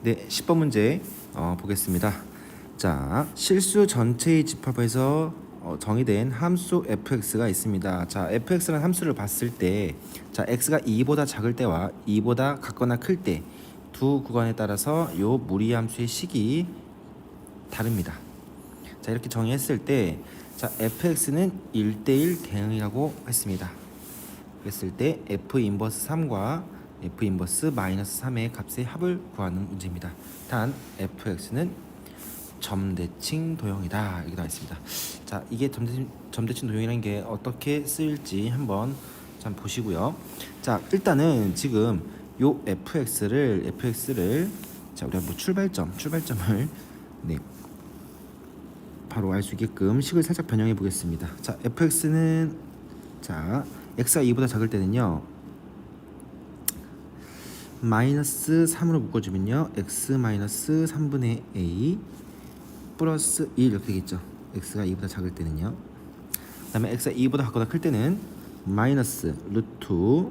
네, 10번 문제 보겠습니다. 자, 실수 전체의 집합에서 정의된 함수 fx가 있습니다. 자, fx라는 함수를 봤을 때, 자, x가 2보다 작을 때와 2보다 같거나 클 때 두 구간에 따라서 요 무리함수의 식이 다릅니다. 자, 이렇게 정의했을 때, 자, fx는 1대1 대응이라고 했습니다. 그랬을 때 f 인버스 3과 f 인버스 마이너스 3의 값의 합을 구하는 문제입니다. 단 fx는 점대칭 도형이다 이렇게 나와 있습니다. 자, 이게 점대칭 도형이라는 게 어떻게 쓰일지 한번 좀 보시고요. 자, 일단은 지금 요 fx를 자, 우리가 뭐 출발점을 네, 바로 알 수 있게끔 식을 살짝 변형해 보겠습니다. 자, fx는 자, x가 2보다 작을 때는요 마이너스 3으로 묶어주면요 x 마이너스 3분의 a 플러스 1 이렇게 되겠죠. x가 2보다 작을 때는요. 그 다음에 x가 2보다 같거나 클 때는 마이너스 루트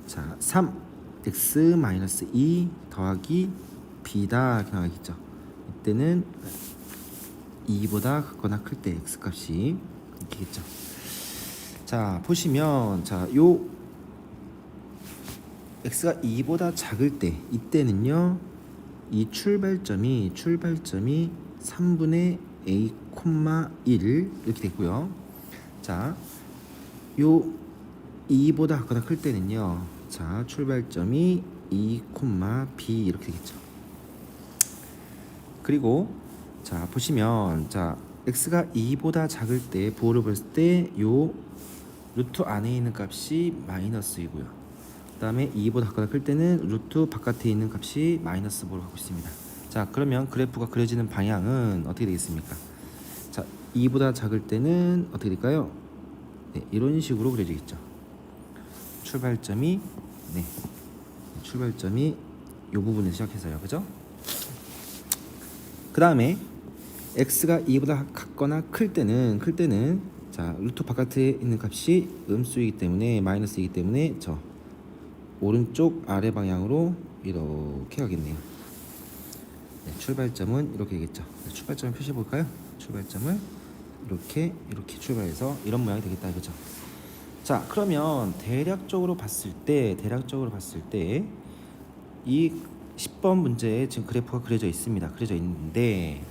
자 3 x 마이너스 2 더하기 b다 이렇게 나와있겠죠. 이때는 2보다 같거나 클 때 x 값이 이렇게겠죠. 자, 보시면 요 x가 2보다 작을 때 이때는요 이 출발점이 3분의 a, 1 이렇게 되고요. 자, 요 2보다 같거나 클 때는요 자, 출발점이 2, b 이렇게 되겠죠. 그리고 자, 보시면 자, x가 2보다 작을 때 부호를 봤을 때 요 루트 안에 있는 값이 마이너스이고요. 그 다음에 2보다 같거나 클 때는 루트 바깥에 있는 값이 마이너스 보로 가고 있습니다. 자, 그러면 그래프가 그려지는 방향은 어떻게 되겠습니까? 자, 2보다 작을 때는 어떻게 될까요? 네, 이런 식으로 그려지겠죠. 출발점이 요 부분에서 시작해서요, 그죠? 그 다음에 x가 2보다 같거나 클 때는 자, 루트 바깥에 있는 값이 음수이기 때문에 마이너스이기 때문에 저 오른쪽 아래 방향으로 이렇게 가겠네요. 네, 출발점은 이렇게 되겠죠. 네, 출발점을 표시해 볼까요? 출발점을 이렇게 출발해서 이런 모양이 되겠다 이거죠. 자, 그러면 대략적으로 봤을 때 이 10번 문제에 지금 그래프가 그려져 있는데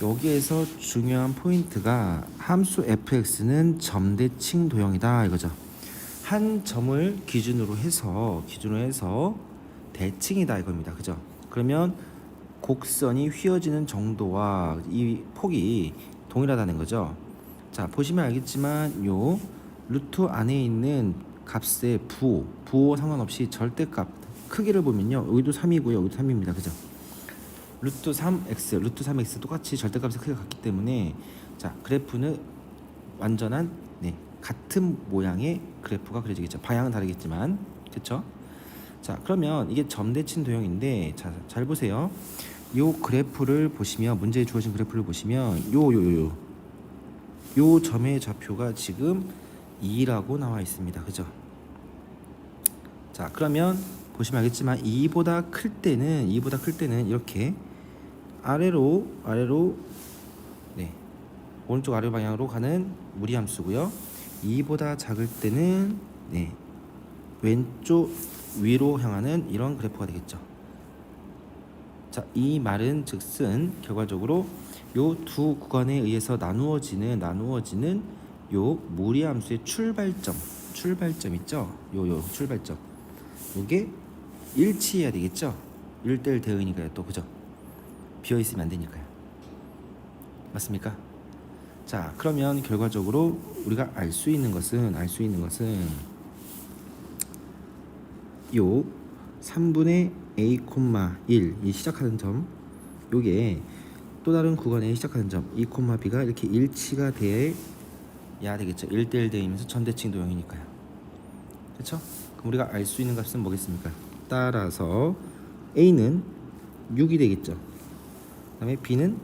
여기에서 중요한 포인트가 함수 fx는 점대칭 도형이다 이거죠. 한 점을 기준으로 해서 대칭이다 이겁니다. 그죠? 그러면 곡선이 휘어지는 정도와 이 폭이 동일하다는 거죠. 자, 보시면 알겠지만 요 루트 안에 있는 값의 부호 상관없이 절대값 크기를 보면요 여기도 3이고요 여기도 3입니다. 그죠? 루트 3x 똑같이 절대값의 크기가 같기 때문에 자, 그래프는 완전한 같은 모양의 그래프가 그려지겠죠. 방향은 다르겠지만 그렇죠? 자, 그러면 이게 점대칭 도형인데 자, 잘 보세요. 요 그래프를 보시면 문제에 주어진 그래프를 보시면 요 점의 좌표가 지금 2라고 나와 있습니다. 그죠? 자, 그러면 보시면 알겠지만 2보다 클 때는 이렇게 아래로 오른쪽 아래 방향으로 가는 무리함수고요. 2보다 작을 때는 왼쪽 위로 향하는 이런 그래프가 되겠죠. 자, 이 말은 즉슨 결과적으로 요 두 구간에 의해서 나누어지는 요 무리함수의 출발점 있죠. 요 출발점 요게 일치해야 되겠죠. 1대1 대응이니까요. 또 그죠? 비어 있으면 안 되니까요. 맞습니까? 자, 그러면 결과적으로 우리가 알 수 있는 것은 요 3분의 a, 1 이 시작하는 점 요게 또 다른 구간에 시작하는 점 2, b가 이렇게 일치가 돼야 되겠죠. 1대1 대응이면서 점대칭 도형이니까요. 그렇죠? 그럼 우리가 알 수 있는 값은 뭐겠습니까? 따라서 a는 6이 되겠죠. 그 다음에 b는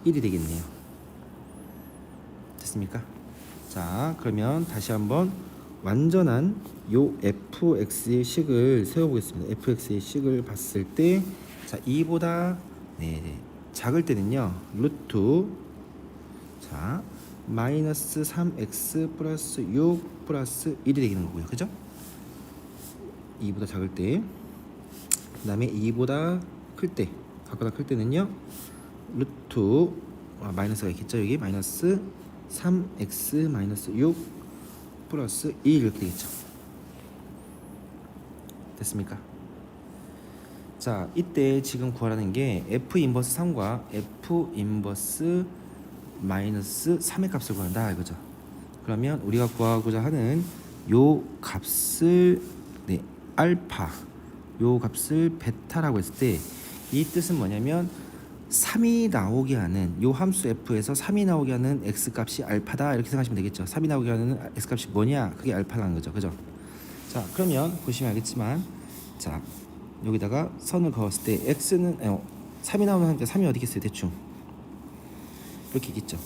1이 되겠네요. 됐습니까? 자, 그러면 다시 한번 완전한 요 fx의 식을 세워보겠습니다. fx의 식을 봤을 때, 자 2보다 작을 때는요 루트 자 마이너스 3x 플러스 6 플러스 1이 되는 거고요, 그죠? 2보다 작을 때, 그 다음에 2보다 클 때, 각보다 클 때는요 루트 마이너스가 있겠죠. 여기 마이너스 3x 마이너스 6 플러스 2 이렇게 되겠죠. 됐습니까? 자, 이때 지금 구하라는 게 f 인버스 3과 f 인버스 마이너스 3의 값을 구한다 이거죠. 그러면 우리가 구하고자 하는 요 값을 알파, 요 값을 베타라고 했을 때 이 뜻은 뭐냐면 3이 나오게 하는 요 함수 f에서 3이 나오게 하는 x 값이 알파다 이렇게 생각하시면 되겠죠. 3이 나오게 하는 x 값이 뭐냐? 그게 알파라는 거죠. 그죠? 자, 그러면 보시면 알겠지만, 자 여기다가 선을 그었을 때 x는 3이 나오는 하니까 3이 어디 있겠어요? 대충 이렇게 있겠죠.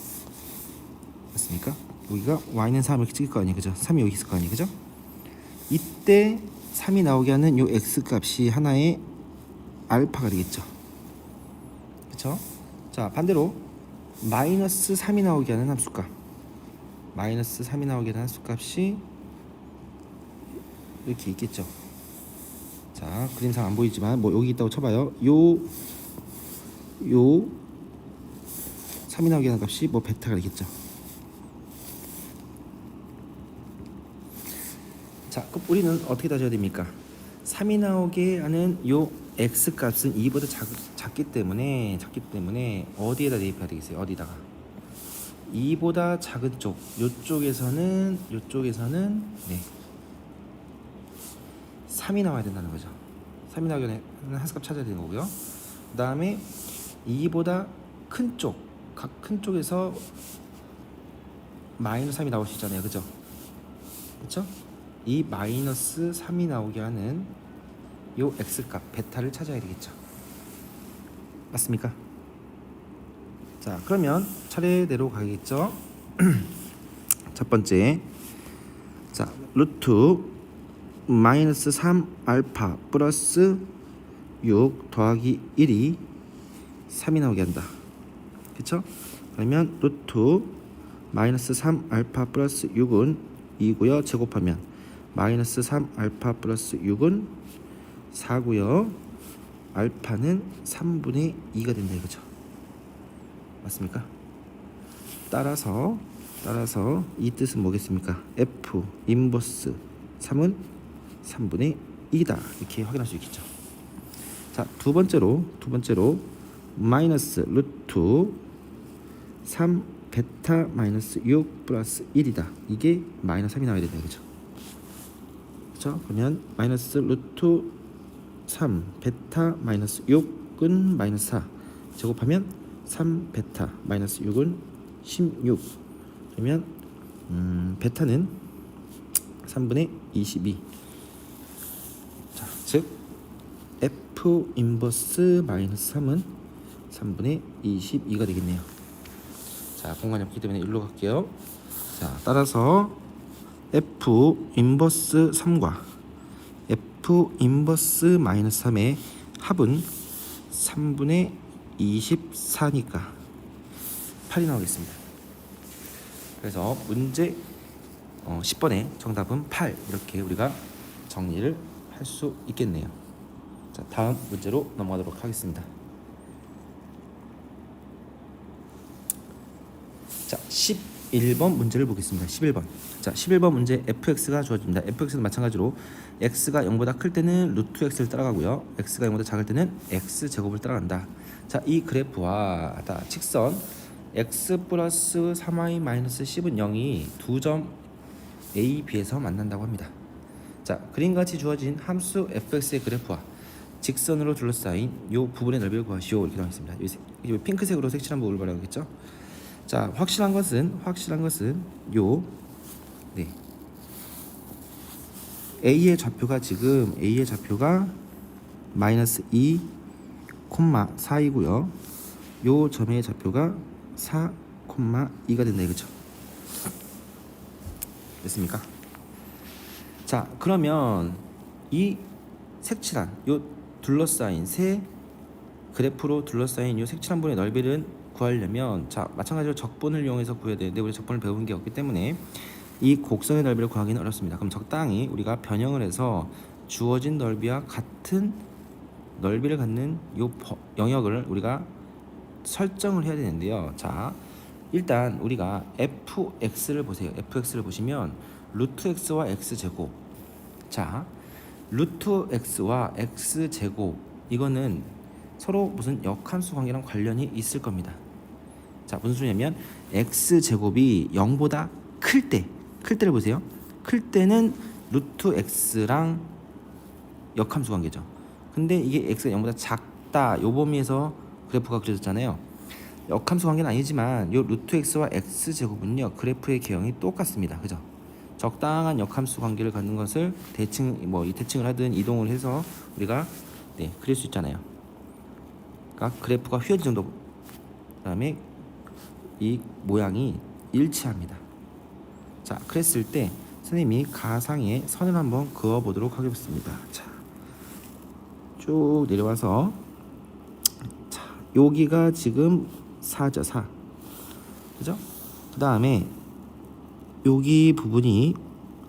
맞습니까? 여기가 y는 3 이렇게 찍을 거 아니에요, 그죠? 3이 여기 있을 거 아니에요, 그죠? 이때 3이 나오게 하는 요 x 값이 하나의 알파가 되겠죠. 그쵸? 자, 반대로 마이너스 3이 나오게 하는 함수값, 마이너스 3이 나오게 하는 함수값이 이렇게 있겠죠. 자, 그림상 안 보이지만 뭐 여기 있다고 쳐봐요. 요 3이 나오게 하는 값이 뭐 베타가 되겠죠. 자, 그럼 우리는 어떻게 따져야 됩니까? 3이 나오게 하는 요 x 값은 2보다 작기 때문에 어디에다 대입해야 되겠어요? 어디다가? 2보다 작은 쪽, 요쪽에서는 3이 나와야 된다는 거죠. 3이 나오게 하는 한수값 찾아야 되는 거고요. 그 다음에 2보다 큰 쪽, 각 큰 쪽에서 마이너스 3이 나올 수 있잖아요, 그죠? 그렇죠? 이 마이너스 3이 나오게 하는 요 x값 베타를 찾아야 되겠죠. 맞습니까? 자, 그러면 차례대로 가겠죠. 첫 번째, 자 루트 마이너스 3 알파 플러스 6 더하기 1이 3이 나오게 한다. 그쵸? 그러면 루트 마이너스 3 알파 플러스 6은 2고요. 제곱하면 마이너스 3 알파 플러스 6은 4고요. 알파는 3분의 2가 된다 이거죠. 맞습니까? 따라서 이 뜻은 뭐겠습니까? f 인버스 3은 3분의 2다 이렇게 확인할 수 있겠죠. 자, 두 번째로 마이너스 루트 3 베타 마이너스 6 플러스 1이다. 이게 마이너스 3이 나와야 된다 이거죠. 그렇죠? 그러면 마이너스 루트 3 베타 마이너스 6은 마이너스 4 제곱하면 3 베타 마이너스 6은 16. 그러면 베타는 3분의 22. 자, 즉 f 인버스 마이너스 3은 3분의 22가 되겠네요. 자, 공간이 없기 때문에 일로 갈게요. 자, 따라서 f 인버스 3과 f 인버스 마이너스 3의 합은 3분의 24니까 8이 나오겠습니다. 그래서 문제 10번의 정답은 8 이렇게 우리가 정리를 할 수 있겠네요. 자, 다음 문제로 넘어가도록 하겠습니다. 자, 11번 문제를 보겠습니다. 11번. 자, 11번 문제 fx가 주어집니다. fx는 마찬가지로 x가 0보다 클 때는 루트 x를 따라가고요. x가 0보다 작을 때는 x 제곱을 따라간다. 자, 이 그래프와 직선 x 플러스 3y 마이너스 10은 0이 두 점 a, b에서 만난다고 합니다. 자, 그림같이 주어진 함수 fx의 그래프와 직선으로 둘러싸인 이 부분의 넓이를 구하시오 이렇게 나와 있습니다. 이 핑크색으로 색칠한 부분을 말하겠죠. 자, 확실한 것은 요 a의 좌표가 마이너스 2, 4이고요. 요 점의 좌표가 4, 2가 된다 이거죠. 됐습니까? 자, 그러면 이 색칠한 요 둘러싸인 세 그래프로 둘러싸인 요 색칠한 분의 넓이를 구하려면 자, 마찬가지로 적분을 이용해서 구해야 되는데 우리 적분을 배운 게 없기 때문에 이 곡선의 넓이를 구하기는 어렵습니다. 그럼 적당히 우리가 변형을 해서 주어진 넓이와 같은 넓이를 갖는 요 영역을 우리가 설정을 해야 되는데요. 자, 일단 우리가 fx를 보세요. fx를 보시면 루트 x와 x제곱. 자, 루트 x와 x제곱 이거는 서로 무슨 역함수 관계랑 관련이 있을 겁니다. 자, 무슨 소리냐면 x제곱이 0보다 클 때를 보세요. 클 때는 루트 x랑 역함수 관계죠. 근데 이게 x가 0보다 작다 요 범위에서 그래프가 그려졌잖아요. 역함수 관계는 아니지만 요 루트 x와 x제곱은요 그래프의 개형이 똑같습니다. 그죠? 적당한 역함수 관계를 갖는 것을 대칭 이 대칭을 하든 이동을 해서 우리가 그릴 수 있잖아요. 그러니까 그래프가 휘어진 정도 그다음에 이 모양이 일치합니다. 자, 그랬을 때 선생님이 가상의 선을 한번 그어 보도록 하겠습니다. 자, 쭉 내려와서 자, 여기가 지금 4죠. 4. 그죠? 그다음에 여기 부분이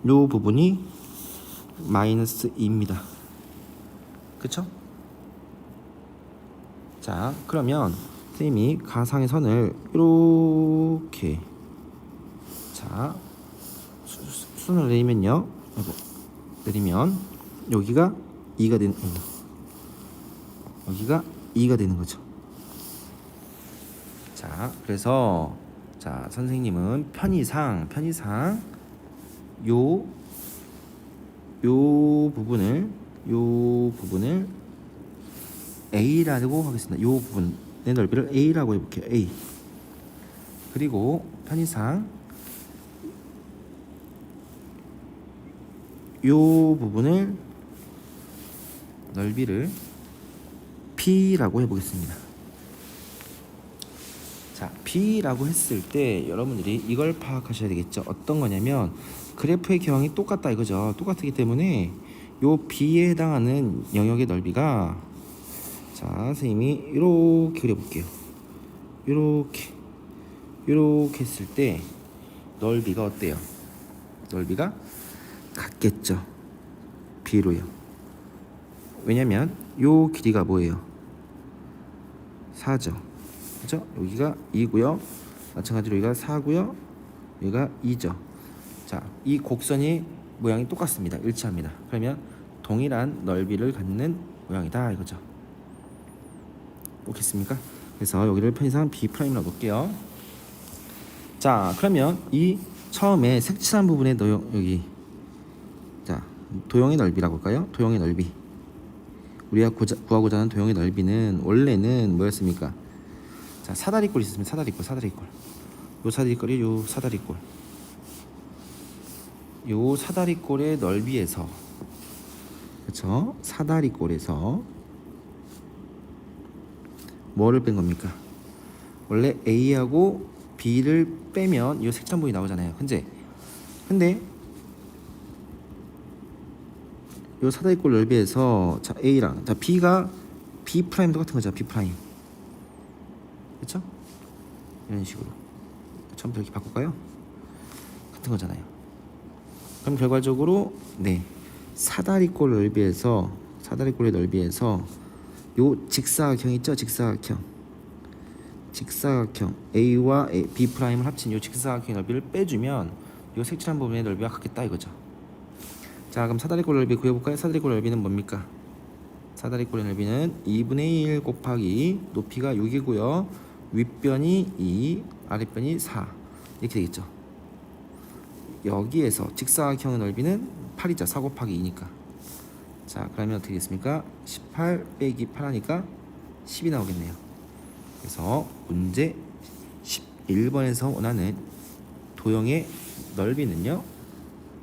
요 부분이 마이너스 2입니다. 그쵸? 자, 그러면 선생님이 가상의 선을 이렇게 자 수선을 내리면요. 내리면 여기가 2가 되는 여기가 2가 되는 거죠. 자, 그래서 자, 선생님은 편의상 요 부분을 A라고 하겠습니다. 요 부분의 넓이를 A라고 해볼게요. A. 그리고 편의상 요 부분을 넓이를 B라고 해보겠습니다. 자, B라고 했을 때 여러분들이 이걸 파악하셔야 되겠죠. 어떤 거냐면 그래프의 개형이 똑같다 이거죠. 똑같기 때문에 요 B에 해당하는 영역의 넓이가 자, 선생님이 이렇게 그려볼게요. 이렇게 했을 때 넓이가 어때요? 넓이가 같겠죠. B로요. 왜냐면 요 길이가 뭐예요? 4죠. 그죠? 여기가 2고요. 마찬가지로 여기가 4고요. 여기가 2죠. 자, 이 곡선이 모양이 똑같습니다. 일치합니다. 그러면 동일한 넓이를 갖는 모양이다 이거죠. 오겠습니까? 그래서 여기를 편의상 B'라고 놓을게요. 자, 그러면 이 처음에 색칠한 부분의 여기 자, 도형의 넓이라고 할까요? 도형의 넓이. 우리가 구하고자 하는 도형의 넓이는 원래는 뭐였습니까? 자, 사다리꼴이 있으면 사다리꼴. 요 사다리꼴이 요 사다리꼴. 요 사다리꼴의 넓이에서 그렇죠? 사다리꼴에서 뭐를 뺀 겁니까? 원래 A하고 B를 빼면 이 색칠한 부분이 나오잖아요. 근데 이 사다리꼴 넓이에서 자 A랑 자 B가 B 프라임도 같은 거죠. B 프라임. 그렇죠? 이런 식으로 처음부터 이렇게 바꿀까요? 같은 거잖아요. 그럼 결과적으로 사다리꼴 사다리꼴의 넓이에서 요 직사각형 있죠? 직사각형 A와 B 프라임을 합친 요 직사각형의 넓이를 빼주면 요 색칠한 부분의 넓이와 같겠다 이거죠. 자, 그럼 사다리꼴 넓이 구해볼까요? 사다리꼴 넓이는 뭡니까? 사다리꼴의 넓이는 2분의 1 곱하기 높이가 6이고요. 윗변이 2, 아랫변이 4 이렇게 되겠죠. 여기에서 직사각형의 넓이는 8이죠. 4 곱하기 2니까. 자, 그러면 어떻게 되겠습니까? 18 빼기 8 하니까 10이 나오겠네요. 그래서 문제 11번에서 원하는 도형의 넓이는요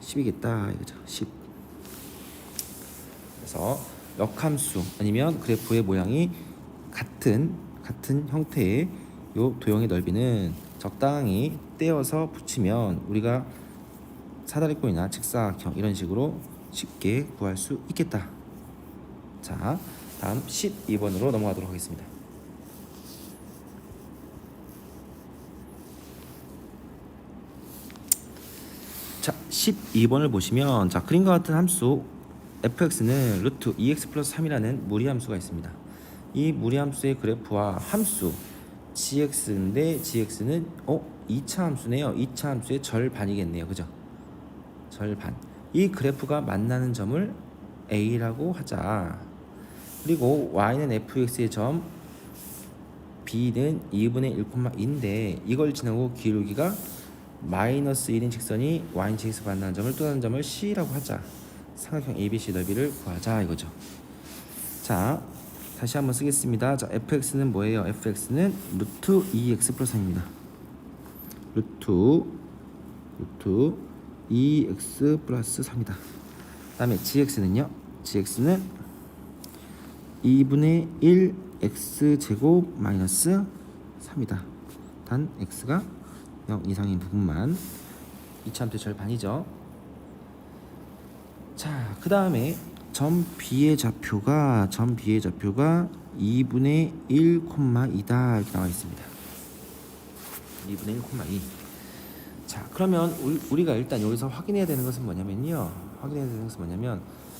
10이겠다 이거죠. 10. 그래서 역함수 아니면 그래프의 모양이 같은 형태의 요 도형의 넓이는 적당히 떼어서 붙이면 우리가 사다리꼴이나 직사각형 이런 식으로 쉽게 구할 수 있겠다. 자, 다음 12번으로 넘어가도록 하겠습니다. 자, 12번을 보시면 자, 그림과 같은 함수 fx는 루트 2x 플러스 3이라는 무리함수가 있습니다. 이 무리함수의 그래프와 함수 gx인데 gx는 2차 함수네요. 2차 함수의 절반이겠네요. 그죠? 절반. 이 그래프가 만나는 점을 A라고 하자. 그리고 y는 fx의 점 b는 2분의 1,2인데 이걸 지나고 기울기가 마이너스 1인 직선이 y인 gx 만나는 점을 또 다른 점을 C라고 하자. 삼각형 ABC 넓이를 구하자 이거죠. 자, 다시 한번 쓰겠습니다. 자, fx는 뭐예요? fx는 루트 2x 플러스 3입니다. 루트 2x 플러스 3이다. 다음에 gx는요? gx는 2분의 1 x제곱 마이너스 3이다. 단 x가 0 이상인 부분만. 이차함수의 절반이죠. 자, 그 다음에 점 B의 좌표가 2분의 1,2다 이렇게 나와 있습니다. 2분의 1,2. 자, 그러면 우리가 일단 여기서 확인해야 되는 것은 뭐냐면요.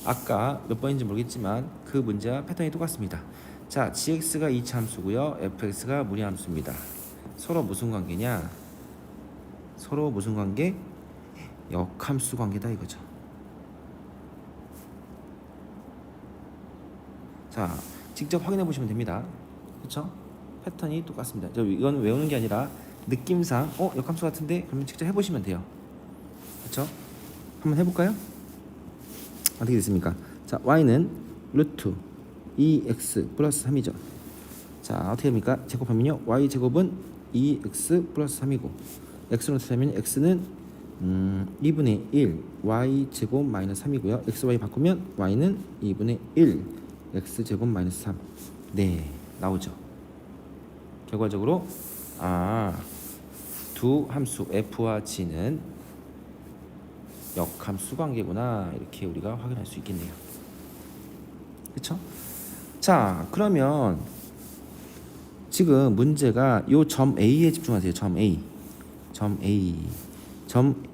아까 몇 번인지 모르겠지만 그 문제와 패턴이 똑같습니다. 자, gx가 이차함수고요. fx가 무리함수입니다. 서로 무슨 관계냐? 역함수 관계다 이거죠. 자, 직접 확인해 보시면 됩니다. 그렇죠? 패턴이 똑같습니다. 이건 외우는 게 아니라 느낌상 역함수 같은데 그러면 직접 해보시면 돼요. 그렇죠? 한번 해볼까요? 어떻게 됐습니까? 자, y는 루트 2x 플러스 3이죠. 자, 어떻게 됩니까? 제곱하면요, y 제곱은 2x 플러스 3이고 x로 나타내면 x는 2분의 1 y 제곱 마이너스 3이고요. x, y 바꾸면 y는 2분의 1 x 제곱 마이너스 3. 네, 나오죠. 결과적으로 두 함수 f와 g는 역함수 관계구나 이렇게 우리가 확인할 수 있겠네요. 그렇죠? 자, 그러면 지금 문제가 요 점 A에 집중하세요. 점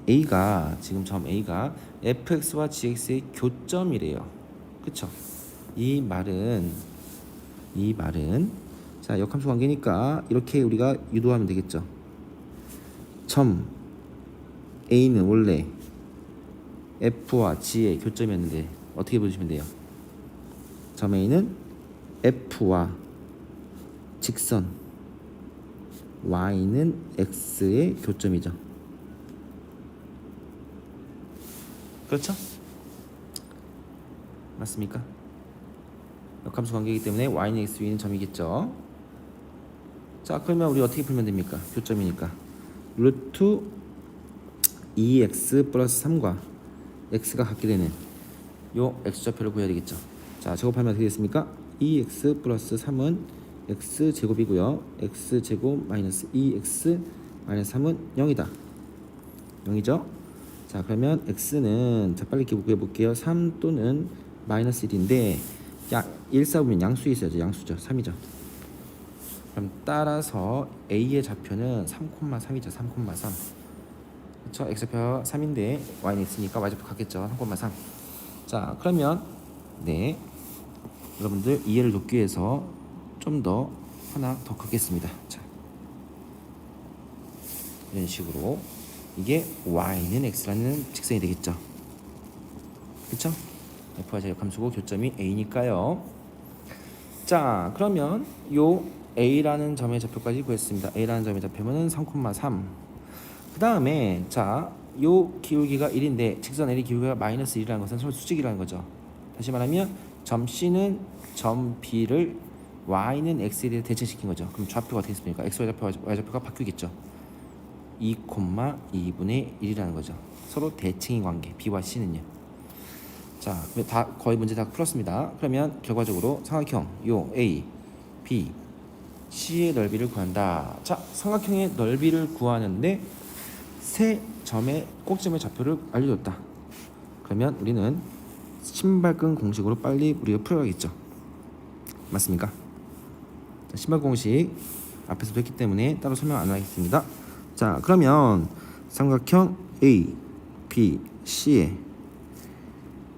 A가 지금 점 A가 fx와 gx의 교점이래요. 그렇죠? 이 말은 자, 역함수 관계니까 이렇게 우리가 유도하면 되겠죠. 점 A는 원래 F와 G의 교점이었는데 어떻게 보시면 돼요? 점 A는 F와 직선 Y는 X의 교점이죠. 그렇죠? 맞습니까? 역함수 관계이기 때문에 Y는 X 위는 점이겠죠. 자, 그러면 우리 어떻게 풀면 됩니까? 교점이니까 루트 2x 플러스 3과 x가 같게 되는 요 x좌표를 구해야 되겠죠. 자, 제곱하면 어떻게 됐습니까? 2x 플러스 3은 x 제곱이고요. x 제곱 마이너스 2x 마이너스 3은 0이다. 0이죠. 자, 그러면 x는 자, 빨리 구해볼게요. 3 또는 마이너스 1인데 1 쌓으면 양수에 있어야죠. 양수죠. 3이죠. 그럼 따라서 A의 좌표는 3,3이죠. 3,3. 그렇죠? x좌표 3인데 y는 x니까 y좌표 같겠죠. 3,3. 자, 그러면 네, 여러분들 이해를 돕기 위해서 좀 더 하나 더 긋겠습니다. 자, 이런 식으로 이게 y는 x라는 직선이 되겠죠. 그렇죠? f와 j 역함수고 교점이 A니까요. 자, 그러면 요 A라는 점의 좌표까지 구했습니다. A라는 점의 좌표는 3,3. 그 다음에 자, 요 기울기가 1인데 직선 L의 기울기가 마이너스 1이라는 것은 서로 수직이라는 거죠. 다시 말하면 점 C는 점 B를 Y는 X에 대해 대칭시킨 거죠. 그럼 좌표가 어떻게 됐습니까? X, Y좌표가 바뀌겠죠. 2,2분의 1이라는 거죠. 서로 대칭인 관계 B와 C는요. 자, 다 거의 문제 다 풀었습니다. 그러면 결과적으로 삼각형 요 A, B, C의 넓이를 구한다. 자, 삼각형의 넓이를 구하는데 세 점의 꼭지점의 좌표를 알려줬다. 그러면 우리는 신발끈 공식으로 빨리 우리가 풀어야겠죠. 맞습니까? 자, 신발 공식 앞에서도 했기 때문에 따로 설명 안 하겠습니다. 자, 그러면 삼각형 A, B, C의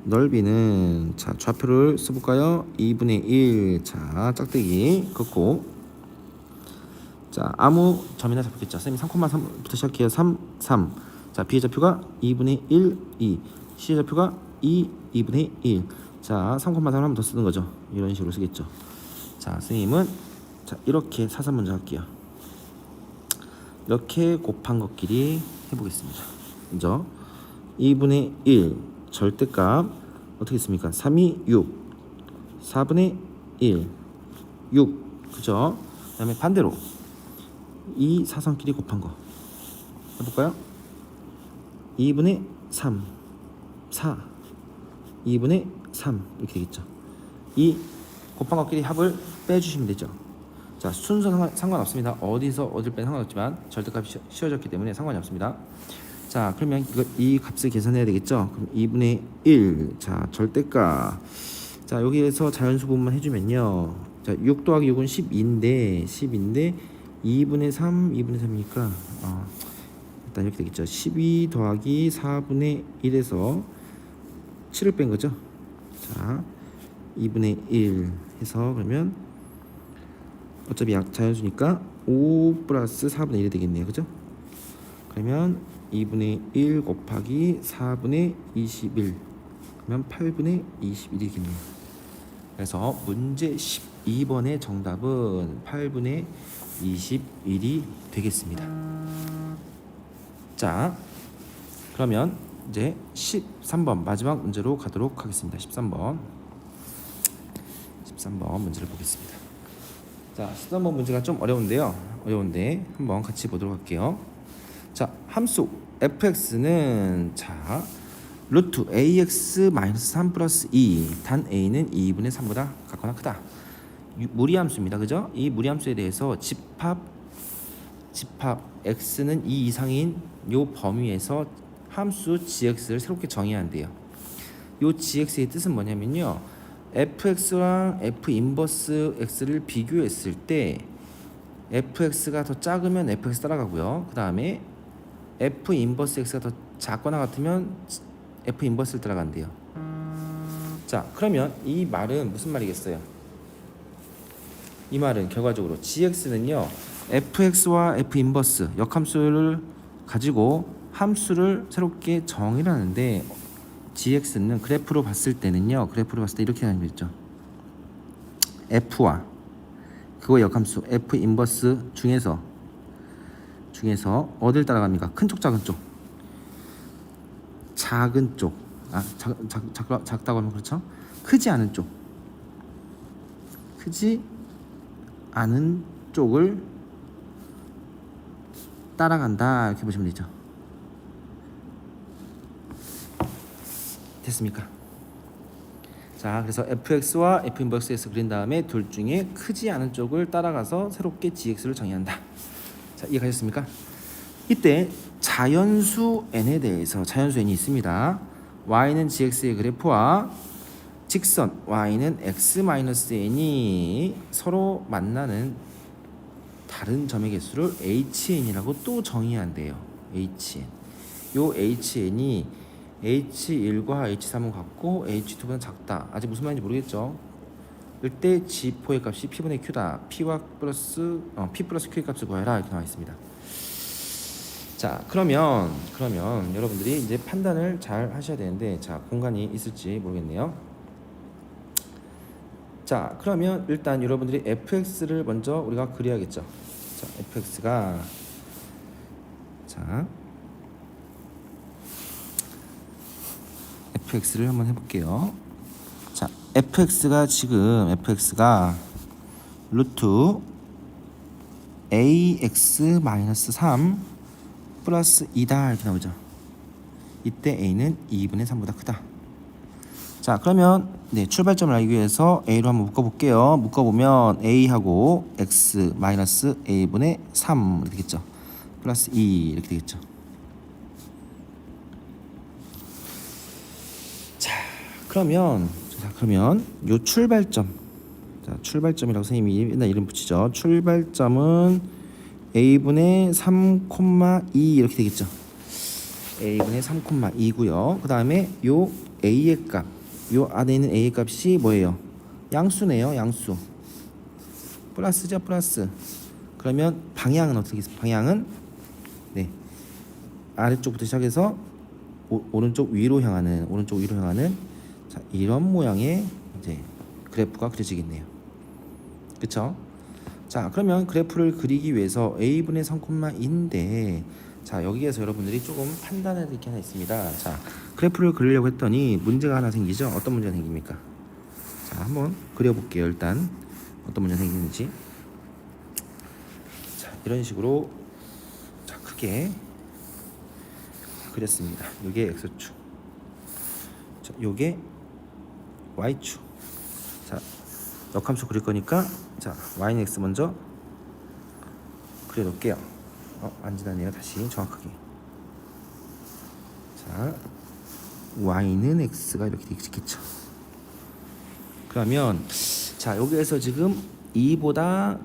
넓이는 자 좌표를 써볼까요? 2분의 1. 자, 짝대기 긋고 자 아무 점이나 잡겠죠. 쌤이 3,3부터 시작해요. 3, 3. 자, B의 좌표가 2분의 1, 2. C의 좌표가 2, 2분의 1. 자, 3,3을 한 번 더 쓰는 거죠. 이런 식으로 쓰겠죠. 자, 선생님은 자 이렇게 사선 먼저 할게요. 이렇게 곱한 것끼리 해보겠습니다. 먼저 2분의 1 절대값 어떻게 있습니까? 3이 6, 4분의 1, 6. 그죠? 그 다음에 반대로 이 사선끼리 곱한 거 해볼까요? 2분의 3, 4, 2분의 3 이렇게 되겠죠. 이 곱한 것끼리 합을 빼주시면 되죠. 자, 순서 상관없습니다. 어디서 어딜 빼는 상관없지만 절대값이 씌워졌기 때문에 상관이 없습니다. 자, 그러면 이 값을 계산해야 되겠죠. 그럼 2분의 1. 자, 절대값. 자, 여기에서 자연수 부분만 해주면요. 자, 6 더하기 6은 12인데 2분의 3, 2분의 3이니까 일단 이렇게 되겠죠. 12 더하기 4분의 1에서 7을 뺀 거죠. 자, 2분의 1 해서 그러면 어차피 자연수니까 5 플러스 4분의 1이 되겠네요. 그죠? 그러면 2분의 1 곱하기 4분의 21 그러면 8분의 21이겠네요. 그래서 문제 12번의 정답은 8분의 21이 되겠습니다. 자, 그러면 이제 13번 마지막 문제로 가도록 하겠습니다. 13번 문제를 보겠습니다. 자, 13번 문제가 좀 어려운데 한번 같이 보도록 할게요. 자, 함수 fx는 자 루트 ax-3 플러스 2 단 a는 2분의 3보다 같거나 크다. 무리함수입니다. 그죠? 이 무리함수에 대해서 집합 x는 2 이상인 요 범위에서 함수 gx를 새롭게 정해야 한대요. 요 gx의 뜻은 뭐냐면요, fx랑 f 인버스 x를 비교했을 때 fx가 더 작으면 fx 따라가고요. 그 다음에 f 인버스 x가 더 작거나 같으면 f 인버스를 따라간대요. 자, 그러면 이 말은 무슨 말이겠어요? 이 말은 결과적으로 gx는요 fx와 f 인버스 역함수를 가지고 함수를 새롭게 정의라는데, gx는 그래프로 봤을 때 이렇게 하는 거 있죠. f와 그거 역함수 f 인버스 중에서 어딜 따라갑니까? 큰 쪽, 작은 쪽? 작은 쪽. 작다고 하면 그렇죠? 크지 않은 쪽을 따라간다, 이렇게 보시면 되죠. 됐습니까? 자, 그래서 fx와 f 인버스 x 그린 다음에 둘 중에 크지 않은 쪽을 따라가서 새롭게 gx를 정의한다. 자, 이해가셨습니까? 이때 자연수 n에 대해서 자연수 n이 있습니다. y는 gx의 그래프와 직선 y는 x-n이 서로 만나는 다른 점의 개수를 hn이라고 또 정의한대요. hn. 요 hn이 h1과 h3은 같고 h2보다 작다. 아직 무슨 말인지 모르겠죠. 이때 g4의 값이 p분의 q다. p 플러스 q의 값을 구해라, 이렇게 나와 있습니다. 자, 그러면 여러분들이 이제 판단을 잘 하셔야 되는데, 자, 공간이 있을지 모르겠네요. 자, 그러면 일단 여러분들이 fx를 먼저 우리가 그려야겠죠. 자, fx가 fx를 한번 해볼게요. 자, fx가 루트 ax-3 플러스 2다, 이렇게 나오죠. 이때 a는 2분의 3보다 크다. 자, 그러면 출발점을 알기 위해서 a로 한번 묶어볼게요. 묶어보면 a하고 x 마이너스 a분의 3 이렇게 되겠죠. 플러스 2 이렇게 되겠죠. 그러면 요 출발점, 자 출발점이라고 선생님이 맨날 이름 붙이죠. 출발점은 a분의 3,2 이렇게 되겠죠. a분의 3,2고요. 그 다음에 요 a의 값, 요 안에 있는 a의 값이 뭐예요? 양수네요. 양수. 플러스죠. 플러스. 그러면 방향은 어떻게 있습니까? 방향은 네 아래쪽부터 시작해서 오른쪽 위로 향하는 자 이런 모양의 이제 그래프가 그려지겠네요. 그쵸? 자 그러면 그래프를 그리기 위해서 a분의 3,2인데 자 여기에서 여러분들이 조금 판단해야 될 게 하나 있습니다. 자 그래프를 그리려고 했더니 문제가 하나 생기죠. 어떤 문제가 생깁니까? 자 한번 그려볼게요. 일단 어떤 문제가 생기는지. 자 이런 식으로 자 크게 그렸습니다. 요게 x축, 자 요게 y축. 자 역함수 그릴 거니까 자 y는 x 먼저 그려놓을게요. 안 지나네요. 다시 정확하게. 자 y는 x가 이렇게 되겠죠. 그러면 자 여기에서 지금 2보다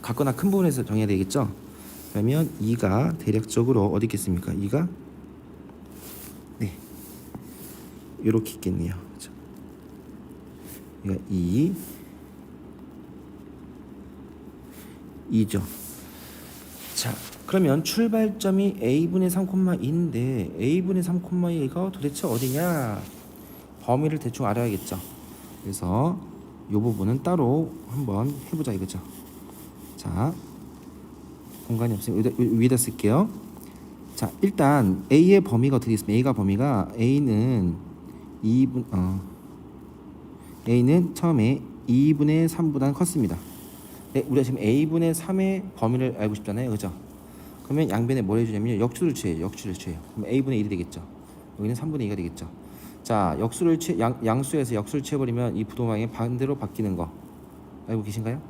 같거나 큰 부분에서 정해야 되겠죠. 그러면 2가 대략적으로 어디 있겠습니까? 2가 네 이렇게 있겠네요. 그렇죠? 2가 2죠. 자 그러면 출발점이 a분의 3,2인데 a분의 3,2가 도대체 어디냐? 범위를 대충 알아야겠죠. 그래서 이 부분은 따로 한번 해보자 이거죠. 자 공간이 없으면 위에다 쓸게요. 자 일단 a의 범위가 어떻게 있습니까? a가 범위가 a는 a는 처음에 2분의 3보다는 컸습니다. 네, 우리가 지금 a분의 3의 범위를 알고 싶잖아요. 그죠? 그러면 양변에 뭘 해주냐면 역수를 취해요. 그럼 a분의 1이 되겠죠. 여기는 3분의 2가 되겠죠. 자 역수를 양수에서 역수를 취해버리면 이 부동항이 반대로 바뀌는 거 알고 계신가요?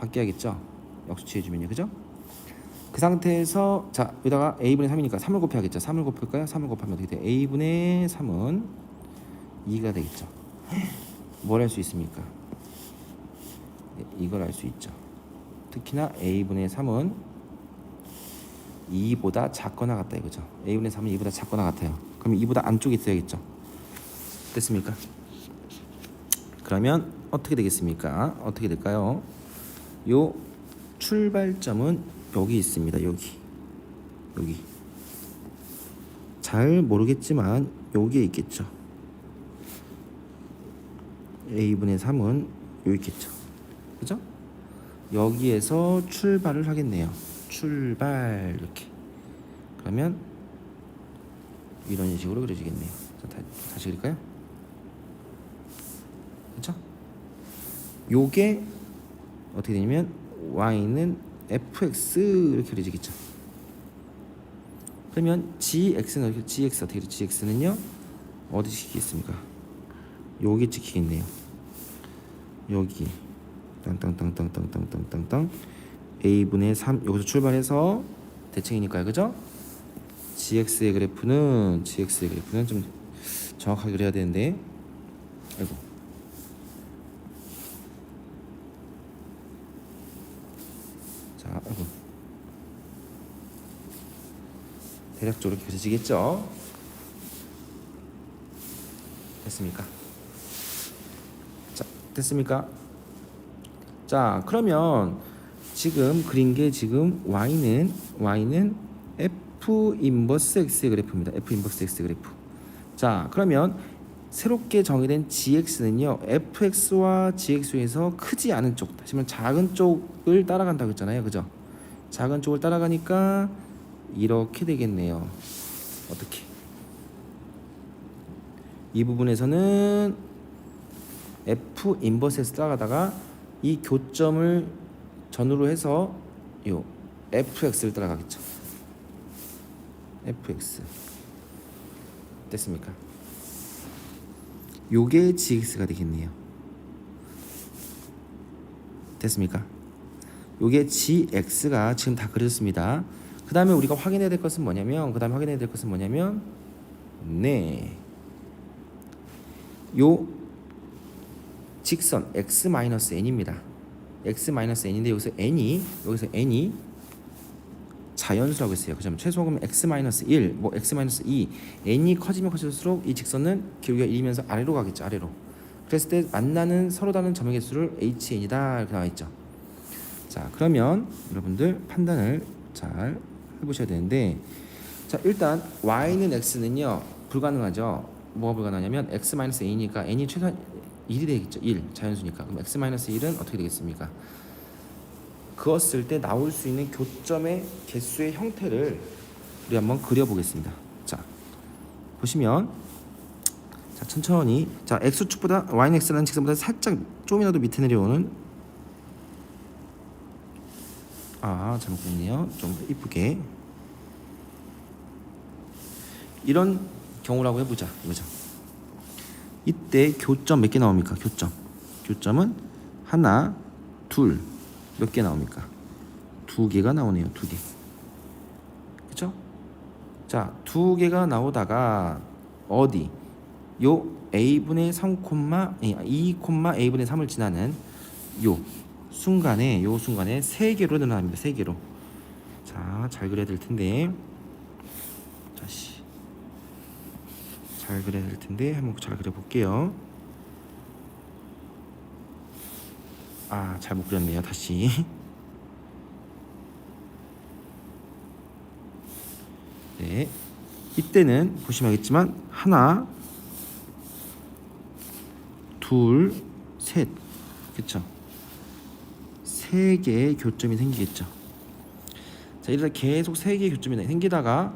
바뀌어야겠죠. 역수 취해주면요. 그죠? 그 상태에서 자 여기다가 a분의 3이니까 3을 곱해야겠죠. 3을 곱할까요? 3을 곱하면 어떻게 돼요? a분의 3은 2가 되겠죠. 뭘 할 수 있습니까? 네, 이걸 알 수 있죠. 특히나 a분의 3은 2보다 작거나 같다 이거죠. a분의 3은 2보다 작거나 같아요. 그럼 2보다 안쪽에 있어야겠죠. 됐습니까? 그러면 어떻게 되겠습니까? 어떻게 될까요? 요 출발점은 여기 있습니다. 여기 잘 모르겠지만 여기에 있겠죠. a분의 3은 여기 있겠죠. 그죠? 여기에서 출발을 하겠네요. 출발 이렇게. 그러면 이런 식으로 그려지겠네요. 자, 다시 그릴까요? 그렇죠? 요게 어떻게 되냐면 y는 fx 이렇게 그려지겠죠. 그러면 gx는 어떻게 gx 어떻게 되죠? gx는요 어디 찍히겠습니까? 여기 찍히겠네요. 여기 땅땅땅땅땅땅땅땅 a분의 3 여기서 출발해서 대칭이니까요. 그죠? gx의 그래프는 좀 정확하게 그려야 되는데 아이고 자 아이고 대략적으로 이렇게 그려지겠죠? 됐습니까? 자 됐습니까? 자 그러면 지금 그린 게 지금 y는 f 인버스 x의 그래프입니다. f 인버스 x의 그래프. 자 그러면 새롭게 정의된 gx는요 fx와 gx 중에서 크지 않은 쪽, 다시 말하면 작은 쪽을 따라간다고 했잖아요. 그죠? 작은 쪽을 따라가니까 이렇게 되겠네요. 어떻게? 이 부분에서는 f 인버스에서 따라가다가 이 교점을 전후로 해서 요 fx를 따라가겠죠. fx 됐습니까? 요게 gx가 되겠네요. 됐습니까? 요게 gx가 지금 다 그려졌습니다. 그 다음에 우리가 확인해야 될 것은 뭐냐면 네. 요 직선 x-n입니다. x-n인데 여기서 n이 자연수라고 했어요. 그죠? 최소금 x-1, 뭐 x-2, n이 커지면 커질수록 이 직선은 기울기가 1이면서 아래로 가겠죠. 아래로. 그랬을 때 만나는 서로 다른 점의 개수를 hn이다 이렇게 나와 있죠. 자, 그러면 여러분들 판단을 잘 해보셔야 되는데, 자, 일단 y는 x는요 불가능하죠. 뭐가 불가능하냐면 x-a니까 n이 최소한 1이 되겠죠. 1 자연수니까. 그럼 x-1은 어떻게 되겠습니까? 그었을 때 나올 수 있는 교점의 개수의 형태를 우리 한번 그려보겠습니다. 자, 보시면, 자, 천천히, 자, x축보다 y는 x라는 직선보다 살짝 좀이라도 밑에 내려오는, 잘못 그렸네요. 좀 이쁘게 이런 경우라고 해보자 이거죠. 이때 교점 몇 개 나옵니까? 교점은 하나, 둘, 몇 개 나옵니까? 2개가 나오네요. 2개. 그쵸? 자, 2개가 나오다가 어디? 요 a분의 3, 2, a분의 3을 지나는 요 순간에 3개로 늘어납니다. 3개로. 자, 잘 그려야 될 텐데. 다시 잘 그려야 될 텐데 한번 잘 그려 볼게요. 잘못 그렸네요. 다시. 네. 이때는 보시면 알겠지만 하나, 둘, 셋. 그쵸? 3개의 교점이 생기겠죠. 자, 이러다 계속 3개의 교점이 생기다가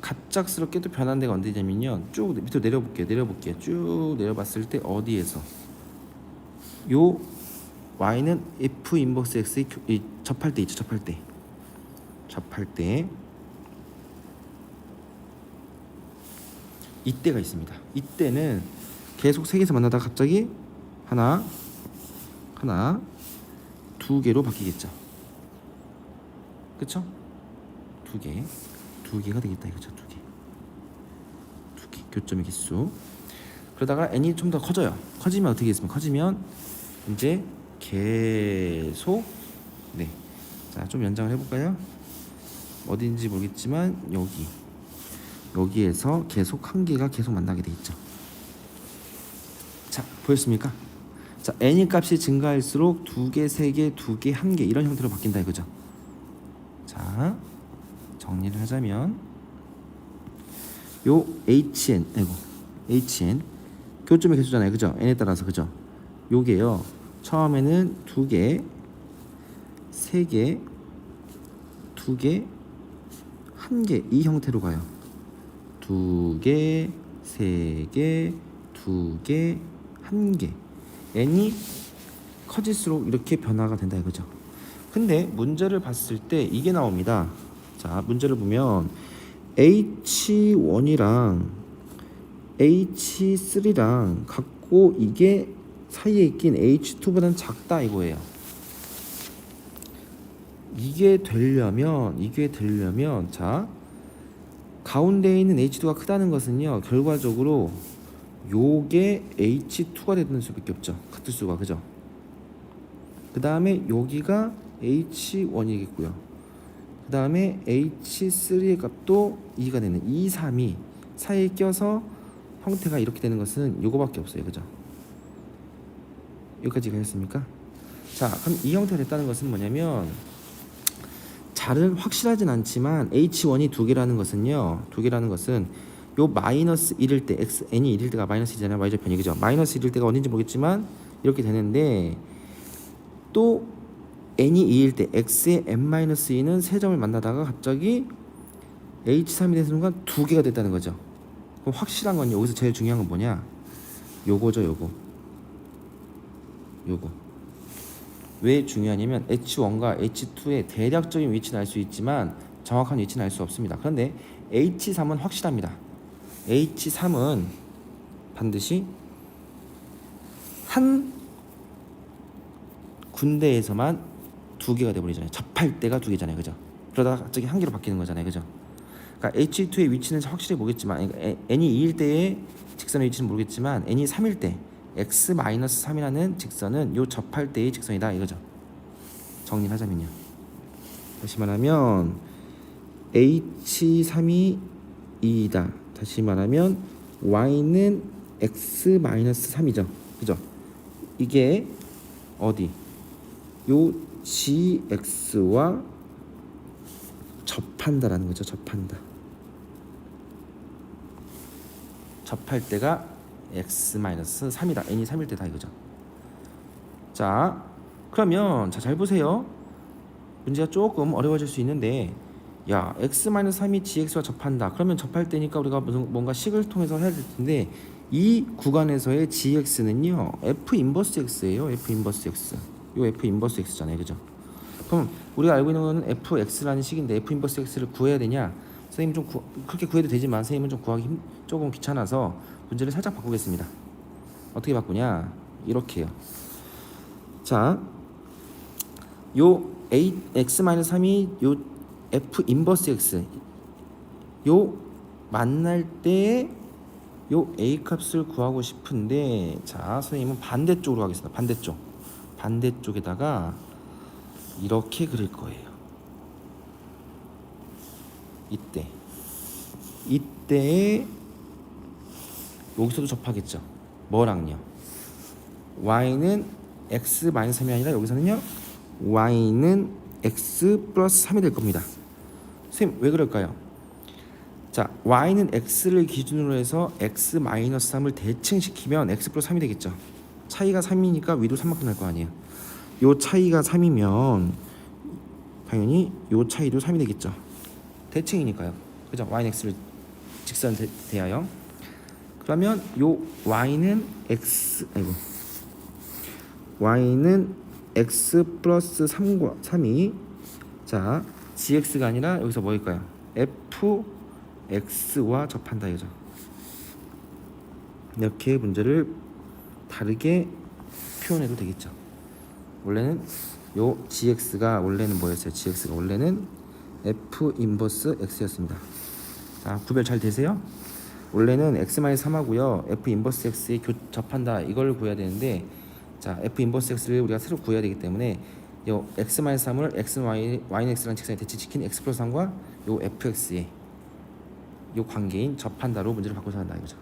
갑작스럽게 또 변한 데가 언제냐면요. 쭉 밑으로 내려볼게요. 쭉 내려봤을 때 어디에서 요 y는 f 인버스 x의 접할 때 있죠. 접할 때 이때가 있습니다. 이때는 계속 3개에서 만나다가 갑자기 하나, 2개로 바뀌겠죠. 그쵸? 2개가 되겠다 이거죠. 2개 교점의 개수. 그러다가 n이 좀 더 커지면 어떻게 되겠습니까? 커지면 이제 계속, 네, 자, 좀 연장을 해볼까요? 어딘지 모르겠지만 여기에서 계속 한 개가 계속 만나게 돼 있죠. 자, 보였습니까? 자, n의 값이 증가할수록 2개, 3개, 2개, 1개 이런 형태로 바뀐다 이거죠. 자, 정리를 하자면 요 hn 교점의 개수잖아요. 그죠? n에 따라서. 그죠? 요게요 처음에는 2개, 3개, 2개, 1개 이 형태로 가요. 2개, 3개, 2개, 1개. n이 커질수록 이렇게 변화가 된다 이거죠. 근데 문제를 봤을 때 이게 나옵니다. 자, 문제를 보면 H1이랑 H3랑 같고 이게 사이에 있긴 H2보다는 작다 이거예요. 이게 되려면 자, 가운데에 있는 H2가 크다는 것은요 결과적으로 요게 H2가 되는 수밖에 없죠. 같을 수가. 그죠? 그 다음에 여기가 H1이겠고요. 그 다음에 H3의 값도 2가 되는 2, 3이 사이에 껴서 형태가 이렇게 되는 것은 요거밖에 없어요. 그죠? 여기까지 가셨습니까? 자, 그럼 이 형태가 됐다는 것은 뭐냐면 잘은 확실하진 않지만 H1이 2개라는 것은 요 마이너스 1일 때 n이 1일 때가 마이너스 2잖아요. y좌편이. 그죠? 마이너스 1일 때가 어딘지 모르겠지만 이렇게 되는데 또 n이 2일 때 x의 n-2는 세 점을 만나다가 갑자기 h3이 되는 순간 2개가 됐다는 거죠. 그럼 확실한 건요. 여기서 제일 중요한 건 뭐냐? 요거죠. 요거. 왜 중요하냐면 h1과 h2의 대략적인 위치는 알 수 있지만 정확한 위치는 알 수 없습니다. 그런데 h3은 확실합니다. h3은 반드시 한 군데에서만 2개가 돼버리잖아요. 접할 때가 2개잖아요. 그죠? 그러다가 갑자기 1개로 바뀌는 거잖아요. 그죠? 그러니까 H2의 위치는 확실히 모르겠지만, 그러니까 n이 2일 때의 직선의 위치는 모르겠지만 n이 3일 때 x-3이라는 직선은 요 접할 때의 직선이다 이거죠. 정리를 하자면요. 다시 말하면 h3이 2이다. 다시 말하면 y는 x-3이죠. 그죠? 이게 어디? 요 gx와 접한다라는 거죠. 접할 때가 x-3이다. n이 3일 때다 이거죠. 자, 그러면 잘 보세요. 문제가 조금 어려워질 수 있는데, 야, x-3이 gx와 접한다. 그러면 접할 때니까 우리가 뭔가 식을 통해서 해야 될 텐데, 이 구간에서의 gx는요 f 인버스 x예요. f 인버스 x. 요 f 인버스 x잖아요. 그죠? 그럼 우리가 알고 있는 거는 fx라는 식인데 f 인버스 x를 구해야 되냐? 선생님 좀 그렇게 구해도 되지만 선생님은 좀 구하기 조금 귀찮아서 문제를 살짝 바꾸겠습니다. 어떻게 바꾸냐? 이렇게요. 자, 요 x-3이 요 f 인버스 x 요 만날 때 요 a 값을 구하고 싶은데, 자, 선생님은 반대쪽으로 하겠습니다. 반대쪽에다가 이렇게 그릴 거예요. 이때 여기서도 접하겠죠. 뭐랑요? y는 x-3이 아니라 여기서는요 y는 x 플러스 3이 될 겁니다. 선생님 왜 그럴까요? 자, y는 x를 기준으로 해서 x-3을 대칭시키면 x 플러스 3이 되겠죠. 차이가 3이니까 위도 3만큼 날 거 아니에요. 요 차이가 3이면 당연히 요 차이도 3이 되겠죠. 대칭이니까요. 그죠? y는 x를 직선 대하여. 그러면 요 y는 x 플러스 3이 자 gx가 아니라 여기서 뭐일까요? fx와 접한다 이거죠. 이렇게 문제를 다르게 표현해도 되겠죠. 원래는 요 gx가 원래는 뭐였어요? gx가 원래는 f 인버스 x였습니다. 자, 구별 잘 되세요? 원래는 x-3하고요 f 인버스 x에 접한다 이걸 구해야 되는데, 자, f 인버스 x를 우리가 새로 구해야 되기 때문에 요 x-3을 y는 x라는 직선에 대칭시킨 x 플러스 3과 요 fx의 요 관계인 접한다로 문제를 바꿔서 한다 이거죠.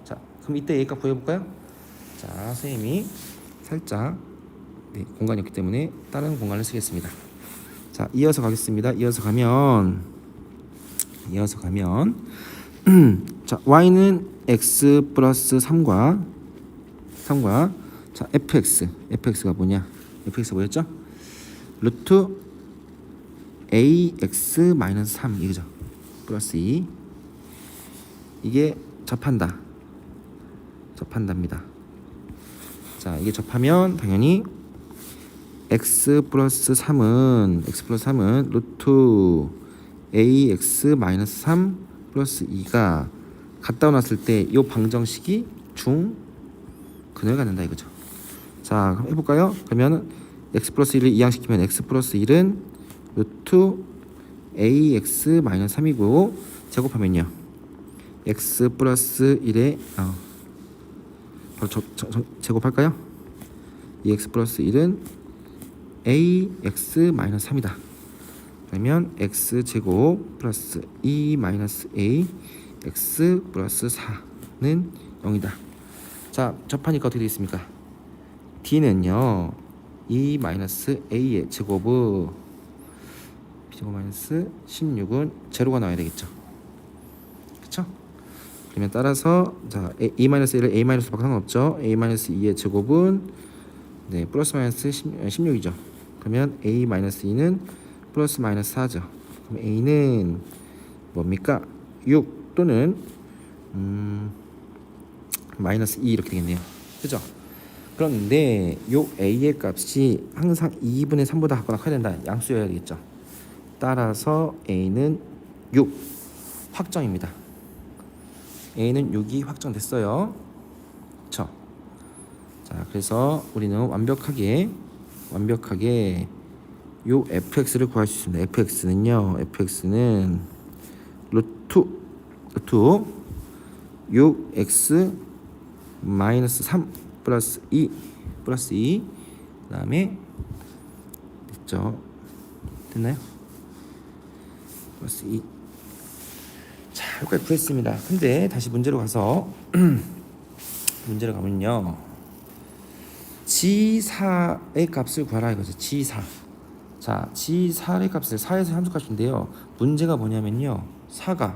자, 그럼 이때 a 값 구해볼까요? 자, 선생님이 살짝 공간이 없기 때문에 다른 공간을 쓰겠습니다. 자, 이어서 가겠습니다. 이어서 가면 자, y는 x 플러스 3과 자, fx가 뭐냐? fx가 뭐였죠? 루트 ax 마이너스 3 이거죠. 플러스 2 이게 접한답니다. 자, 이게 접하면 당연히 x 플러스 3은 루트 ax 마이너스 3 플러스 2가 갖다 놨을 때 이 방정식이 중근을 갖는다 이거죠. 자, 그럼 해볼까요? 그러면 x 플러스 1을 이항시키면 x 플러스 1은 루트 ax 마이너스 3이고 제곱하면요 x 플러스 1에 바로 제곱할까요? 이 x 플러스 1은 ax 마이너스 3이다. 그러면 x 제곱 플러스 2 마이너스 a x 플러스 4는 0이다. 자, 접하니까 어떻게 되겠습니까? d는요 2 마이너스 a의 제곱은 b제곱 마이너스 16은 제로가 나와야 되겠죠. 그쵸? 그러면 따라서 자 a 마이너스 1을 a 마이너스 바꿔 상관없죠. a 마이너스 2의 제곱은 플러스 마이너스 16이죠. 그러면 a 마이너스 2는 플러스 마이너스 4죠. 그럼 a는 뭡니까? 6 또는 마이너스 2 이렇게 되겠네요. 그죠? 그런데 요 a의 값이 항상 2분의 3보다 작거나 커야 된다. 양수여야 되겠죠. 따라서 a는 6 확정입니다. a는 6이 확정됐어요. 그쵸? 자, 그래서 우리는 완벽하게 요 fx를 구할 수 있습니다. fx는 루트 6x 마이너스 3 플러스 2 플러스 2 그다음에 됐죠? 됐나요? 플러스 2. 자, 여기까지 구했습니다. 근데 다시 문제로 가서 문제로 가면요, G4의 값을 구하라 이거죠. G4. 자, G4의 값을 4에서 함수값인데요, 문제가 뭐냐면요, 4가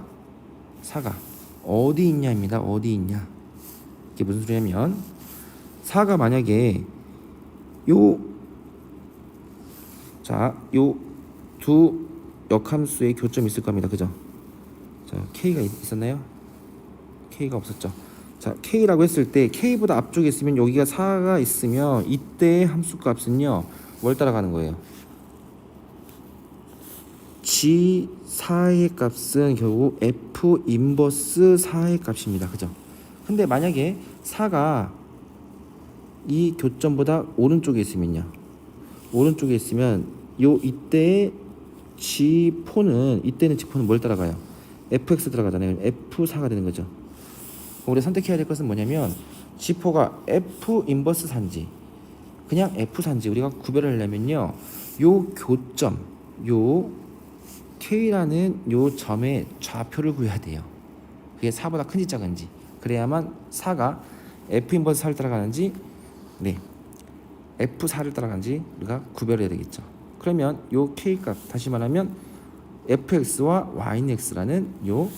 어디 있냐입니다. 어디 있냐. 이게 무슨 소리냐면 4가 만약에 요 두 역함수의 교점이 있을 겁니다. 그죠? 자, K가 있었나요? K가 없었죠. 자, K라고 했을 때 K보다 앞쪽에 있으면 여기가 4가 있으면 이때의 함수값은요, 뭘 따라가는 거예요? G4의 값은 결국 F 인버스 4의 값입니다. 그죠? 근데 만약에 4가 이 교점보다 오른쪽에 있으면요, 오른쪽에 있으면 이때의 G4는 뭘 따라가요? fx 들어가잖아요. f4가 되는 거죠. 우리 선택해야 될 것은 뭐냐면 G4가 f 인버스 산지 그냥 f3인지 우리가 구별을 하려면요, 요 교점, 요 K라는 요 점의 좌표를 구해야 돼요. 그게 4보다 큰지 작은지, 그래야만 4가 f 인버스 4를 따라가는지, 네, f4를 따라가는지 우리가 구별해야 되겠죠. 그러면 요 K 값, 다시 말하면 fx와 yx라는 요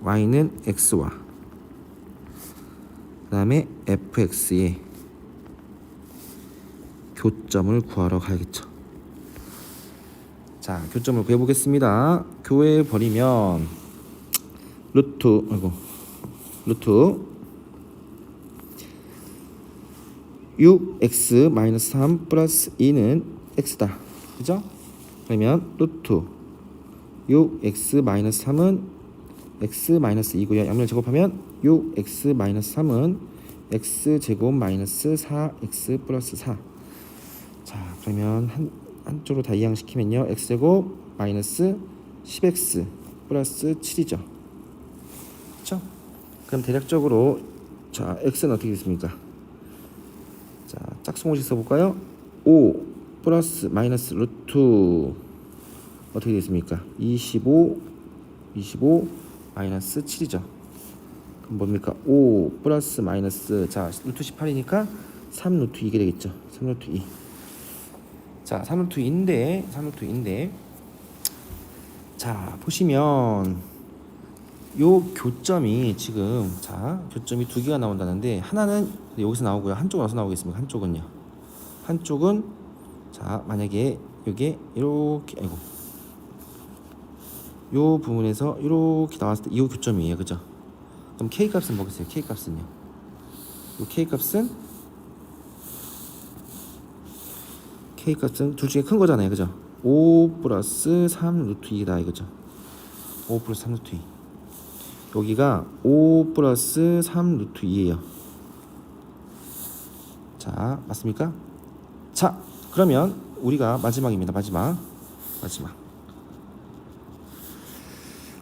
y는 x와 그 다음에 fx의 교점을 구하러 가야겠죠. 자, 교점을 구해보겠습니다. 구해버리면 루트 6x 마이너스 3 플러스 2는 x다. 그죠? 그러면 루트 6x 마이너스 3은 x 마이너스 2고요. 양면을 제곱하면 6x 마이너스 3은 x 제곱 마이너스 4x 플러스 4. 자, 그러면 한쪽으로 다 이항시키면요, x 제곱 마이너스 10x 플러스 7이죠. 그렇죠? 그럼 대략적으로 자, x는 어떻게 됐습니까? 자, 짝수공식 써볼까요? 5 플러스 마이너스 루트 어떻게 됐습니까? 25 마이너스 7이죠. 그럼 뭡니까? 5 플러스 마이너스, 자, 루트 18이니까 3 루트 2게 되겠죠. 3 루트 2. 자, 3 루트 2인데 자, 보시면 요 교점이 지금, 자, 교점이 두 개가 나온다는데 하나는 여기서 나오고요, 한쪽은 어디서 나오겠습니까? 한쪽은 자, 만약에 요게 이렇게, 요 부분에서 이렇게 나왔을 때 이 교점이에요. 그죠? 그럼 K 값은 뭐겠어요? K 값은요, 요 K 값은 둘 중에 큰 거잖아요. 그죠? 5 플러스 3 루트 2다 이거죠. 5 플러스 3 루트 2. 여기가 5 플러스 3 루트 2예요. 자, 맞습니까? 자, 그러면 우리가 마지막입니다. 마지막.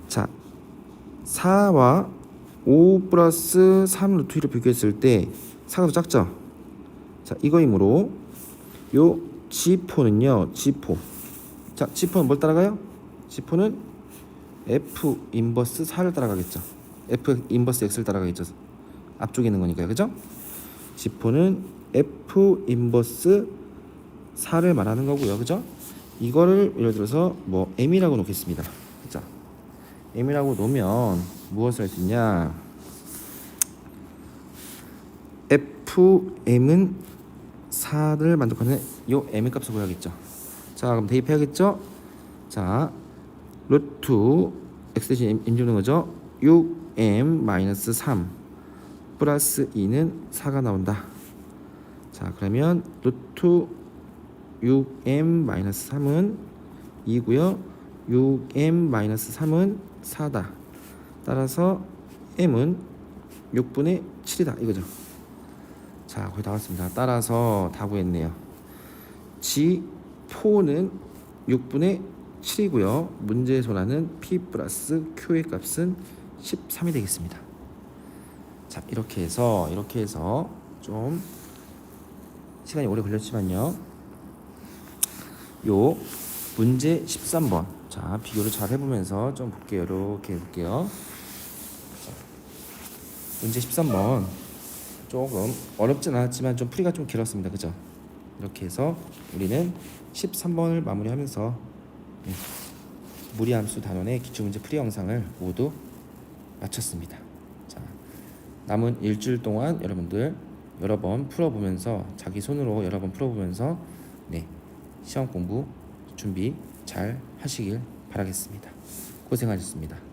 자, 4와 5 플러스 3 루트 2를 비교했을 때 4가 더 작죠? 자, 이거이므로 요 G4는요, 자, G4는 뭘 따라가요? G4는 F 인버스 4를 따라가겠죠. F 인버스 X를 따라가겠죠. 앞쪽에 있는 거니까요. 그죠? G4는 F 인버스 4를 말하는 거고요. 그죠? 이거를 예를 들어서 뭐 M이라고 놓겠습니다. 그죠? M이라고 놓으면 무엇을 할 수 있냐? FM은 4를 만족하는 요 M의 값을 구해야겠죠. 자, 그럼 대입해야겠죠? 자, 루트 x 대신 m 주는 거죠. 6m 마이너스 3 플러스 2는 4가 나온다. 자, 그러면 루트 6m 마이너스 3은 2고요, 6m 마이너스 3은 4다. 따라서 m은 6분의 7이다 이거죠. 자, 거의 다 왔습니다. 따라서 다 구했네요. G4는 6분의 7이고요. 문제의 소라는 P 플러스 Q의 값은 13이 되겠습니다. 자, 이렇게 해서 좀 시간이 오래 걸렸지만요. 요 문제 13번. 자, 비교를 잘 해보면서 좀 볼게요. 이렇게 해볼게요. 자, 문제 13번 조금 어렵진 않았지만 좀 풀이가 좀 길었습니다. 그죠? 이렇게 해서 우리는 13번을 마무리하면서 무리함수 단원의 기출문제 풀이 영상을 모두 마쳤습니다. 자, 남은 일주일 동안 여러분들 여러 번 풀어보면서 자기 손으로 여러 번 풀어보면서 시험 공부 준비 잘 하시길 바라겠습니다. 고생하셨습니다.